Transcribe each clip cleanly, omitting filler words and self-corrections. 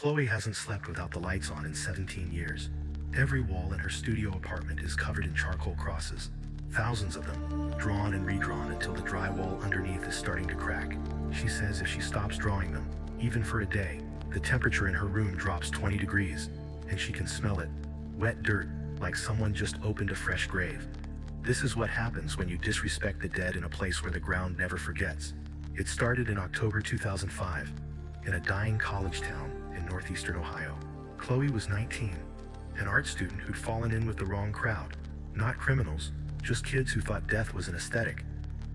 Chloe hasn't slept without the lights on in 17 years. Every wall in her studio apartment is covered in charcoal crosses, thousands of them, drawn and redrawn until the drywall underneath is starting to crack. She says if she stops drawing them, even for a day, the temperature in her room drops 20 degrees, and she can smell it. Wet dirt, like someone just opened a fresh grave. This is what happens when you disrespect the dead in a place where the ground never forgets. It started in October 2005, in a dying college town in northeastern Ohio. Chloe was 19, an art student who'd fallen in with the wrong crowd. Not criminals, just kids who thought death was an aesthetic.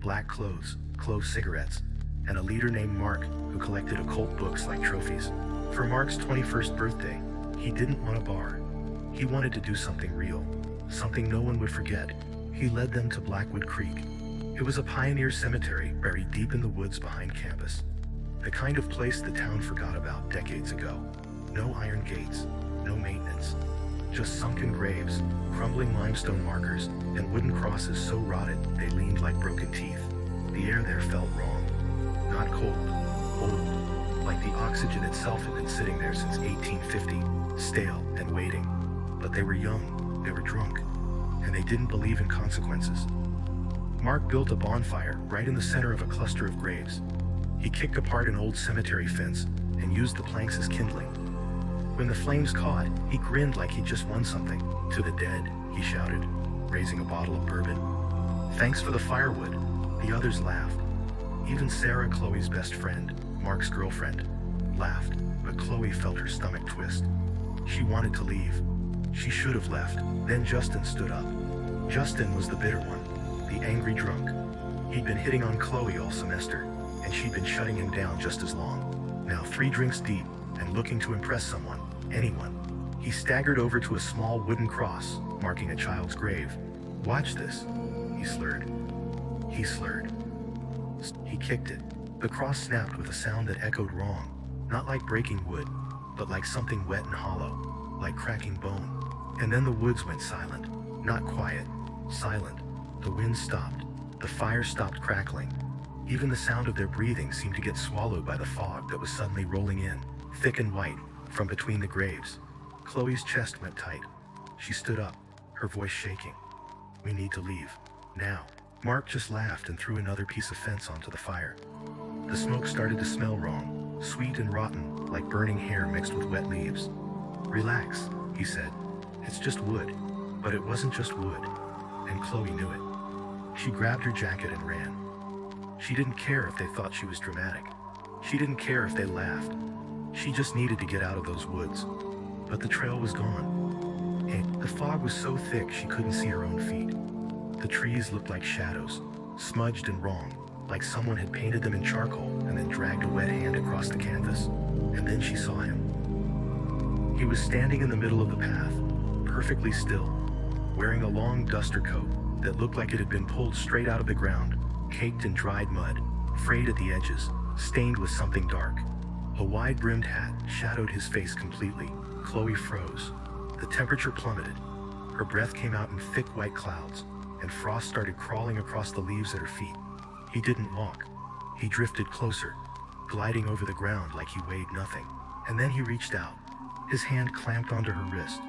Black clothes, clove cigarettes, and a leader named Mark who collected occult books like trophies. For Mark's 21st birthday, he didn't want a bar. He wanted to do something real, something no one would forget. He led them to Blackwood Creek. It was a pioneer cemetery buried deep in the woods behind campus. The kind of place the town forgot about decades ago. No iron gates, no maintenance. Just sunken graves, crumbling limestone markers, and wooden crosses so rotted they leaned like broken teeth. The air there felt wrong. Not cold, old, like the oxygen itself had been sitting there since 1850, stale and waiting. But they were young, they were drunk, and they didn't believe in consequences. Mark built a bonfire right in the center of a cluster of graves. He kicked apart an old cemetery fence and used the planks as kindling. When the flames caught, he grinned like he'd just won something. To the dead, he shouted, raising a bottle of bourbon. Thanks for the firewood. The others laughed. Even Sarah, Chloe's best friend, Mark's girlfriend, laughed, but Chloe felt her stomach twist. She wanted to leave. She should have left. Then Justin stood up. Justin was the bitter one, the angry drunk. He'd been hitting on Chloe all semester, and she'd been shutting him down just as long. Now 3 drinks deep, and looking to impress someone, anyone, he staggered over to a small wooden cross, marking a child's grave. Watch this, he slurred. He slurred. He kicked it. The cross snapped with a sound that echoed wrong, not like breaking wood, but like something wet and hollow, like cracking bone. And then the woods went silent. Not quiet, silent. The wind stopped. The fire stopped crackling. Even the sound of their breathing seemed to get swallowed by the fog that was suddenly rolling in, thick and white, from between the graves. Chloe's chest went tight. She stood up, her voice shaking. We need to leave. Now. Mark just laughed and threw another piece of fence onto the fire. The smoke started to smell wrong, sweet and rotten, like burning hair mixed with wet leaves. Relax, he said. It's just wood. But it wasn't just wood. And Chloe knew it. She grabbed her jacket and ran. She didn't care if they thought she was dramatic. She didn't care if they laughed. She just needed to get out of those woods. But the trail was gone. And the fog was so thick she couldn't see her own feet. The trees looked like shadows, smudged and wrong, like someone had painted them in charcoal and then dragged a wet hand across the canvas. And then she saw him. He was standing in the middle of the path, perfectly still, wearing a long duster coat that looked like it had been pulled straight out of the ground, caked in dried mud, frayed at the edges, stained with something dark. A wide-brimmed hat shadowed his face completely. Chloe froze. The temperature plummeted. Her breath came out in thick white clouds, and frost started crawling across the leaves at her feet. He didn't walk. He drifted closer, gliding over the ground like he weighed nothing. And then he reached out. His hand clamped onto her wrist.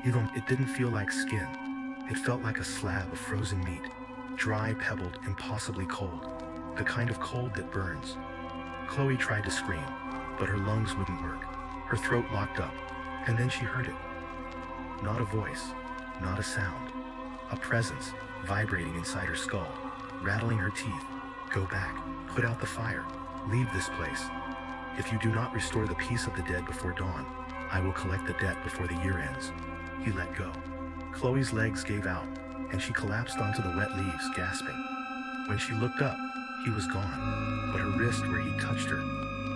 It didn't feel like skin. It felt like a slab of frozen meat, dry, pebbled, impossibly cold. The kind of cold that burns. Chloe tried to scream, but her lungs wouldn't work. Her throat locked up, and then she heard it. Not a voice, not a sound. A presence vibrating inside her skull, rattling her teeth. Go back, put out the fire, leave this place. If you do not restore the peace of the dead before dawn, I will collect the debt before the year ends. He let go. Chloe's legs gave out, and she collapsed onto the wet leaves, gasping. When she looked up, he was gone, but her wrist where he touched her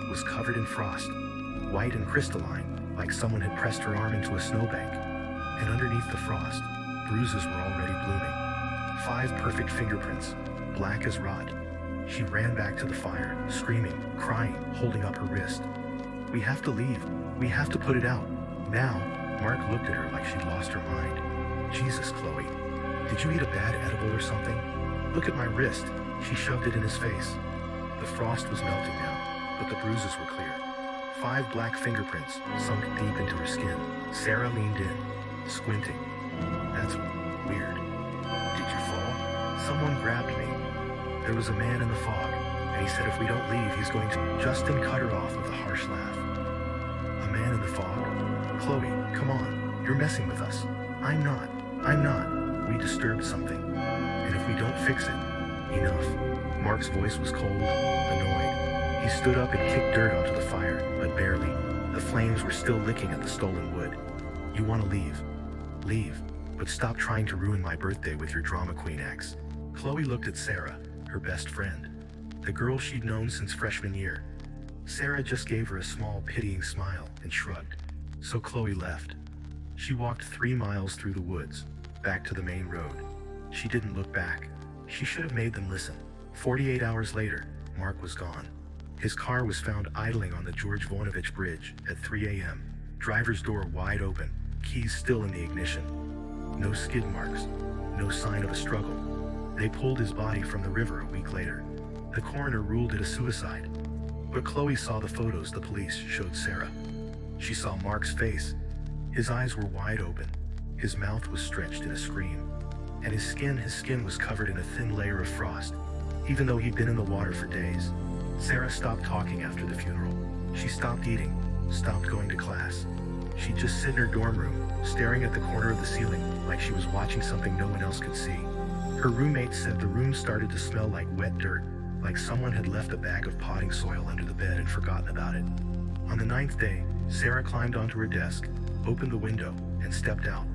was covered in frost, white and crystalline, like someone had pressed her arm into a snowbank. And underneath the frost, bruises were already blooming. 5 perfect fingerprints, black as rot. She ran back to the fire, screaming, crying, holding up her wrist. We have to leave. We have to put it out. Now. Mark looked at her like she'd lost her mind. Jesus, Chloe. Did you eat a bad edible or something? Look at my wrist. She shoved it in his face. The frost was melting now, but the bruises were clear. 5 black fingerprints sunk deep into her skin. Sarah leaned in, squinting. That's weird. Did you fall? Someone grabbed me. There was a man in the fog, and he said if we don't leave, he's going to... Justin cut her off with a harsh laugh. A man in the fog? Chloe, come on. You're messing with us. I'm not. We disturbed something. And if we don't fix it, enough. Mark's voice was cold, annoyed. He stood up and kicked dirt onto the fire, but barely. The flames were still licking at the stolen wood. You want to leave? Leave. But stop trying to ruin my birthday with your drama queen acts. Chloe looked at Sarah, her best friend. The girl she'd known since freshman year. Sarah just gave her a small, pitying smile and shrugged. So Chloe left. She walked 3 miles through the woods, back to the main road. She didn't look back. She should have made them listen. 48 hours later, Mark was gone. His car was found idling on the George Voinovich Bridge at 3 a.m. Driver's door wide open, keys still in the ignition. No skid marks, no sign of a struggle. They pulled his body from the river a week later. The coroner ruled it a suicide. But Chloe saw the photos the police showed Sarah. She saw Mark's face. His eyes were wide open. His mouth was stretched in a scream. And his skin was covered in a thin layer of frost, even though he'd been in the water for days. Sarah stopped talking after the funeral. She stopped eating, stopped going to class. She'd just sit in her dorm room, staring at the corner of the ceiling like she was watching something no one else could see. Her roommate said the room started to smell like wet dirt, like someone had left a bag of potting soil under the bed and forgotten about it. On the 9th day, Sarah climbed onto her desk, opened the window, and stepped out.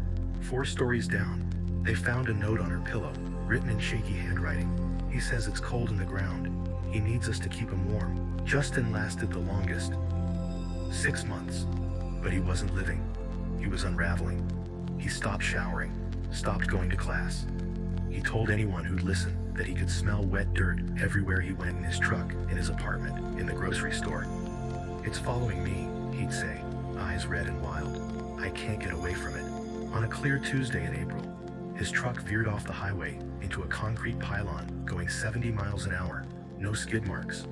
4 stories down, they found a note on her pillow, written in shaky handwriting. He says it's cold in the ground. He needs us to keep him warm. Justin lasted the longest. 6 months. But he wasn't living. He was unraveling. He stopped showering, stopped going to class. He told anyone who'd listen that he could smell wet dirt everywhere he went in his truck, in his apartment, in the grocery store. It's following me, he'd say, eyes red and wild. I can't get away from it. On a clear Tuesday in April, his truck veered off the highway into a concrete pylon going 70 miles an hour. No skid marks.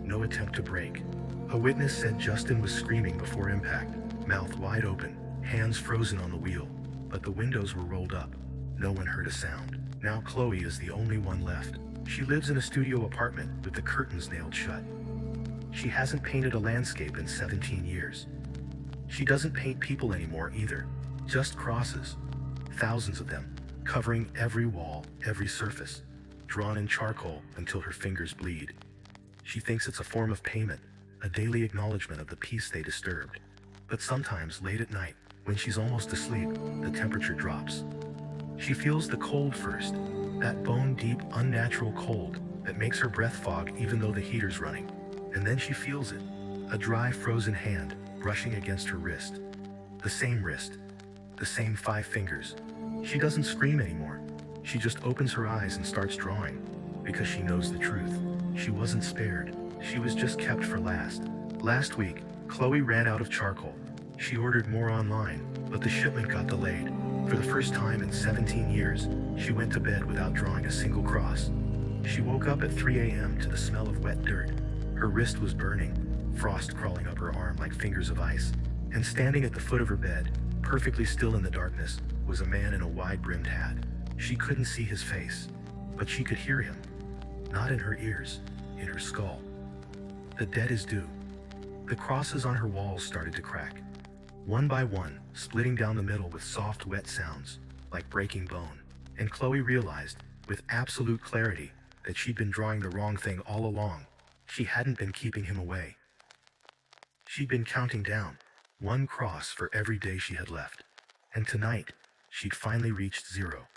No attempt to brake. A witness said Justin was screaming before impact, mouth wide open, hands frozen on the wheel, but the windows were rolled up. No one heard a sound. Now Chloe is the only one left. She lives in a studio apartment with the curtains nailed shut. She hasn't painted a landscape in 17 years. She doesn't paint people anymore either, just crosses. Thousands of them, covering every wall, every surface, drawn in charcoal until her fingers bleed. She thinks it's a form of payment, a daily acknowledgement of the peace they disturbed. But sometimes, late at night, when she's almost asleep, the temperature drops. She feels the cold first, that bone-deep, unnatural cold that makes her breath fog even though the heater's running. And then she feels it, a dry, frozen hand brushing against her wrist. The same wrist, the same 5 fingers. She doesn't scream anymore. She just opens her eyes and starts drawing, because she knows the truth. She wasn't spared. She was just kept for last. Last week, Chloe ran out of charcoal. She ordered more online, but the shipment got delayed. For the first time in 17 years, she went to bed without drawing a single cross. She woke up at 3 a.m. to the smell of wet dirt. Her wrist was burning, frost crawling up her arm like fingers of ice. And standing at the foot of her bed, perfectly still in the darkness, was a man in a wide-brimmed hat. She couldn't see his face, but she could hear him. Not in her ears, in her skull. The dead is due. The crosses on her walls started to crack. One by one, splitting down the middle with soft, wet sounds, like breaking bone. And Chloe realized, with absolute clarity, that she'd been drawing the wrong thing all along. She hadn't been keeping him away. She'd been counting down, 1 cross for every day she had left. And tonight, she'd finally reached 0.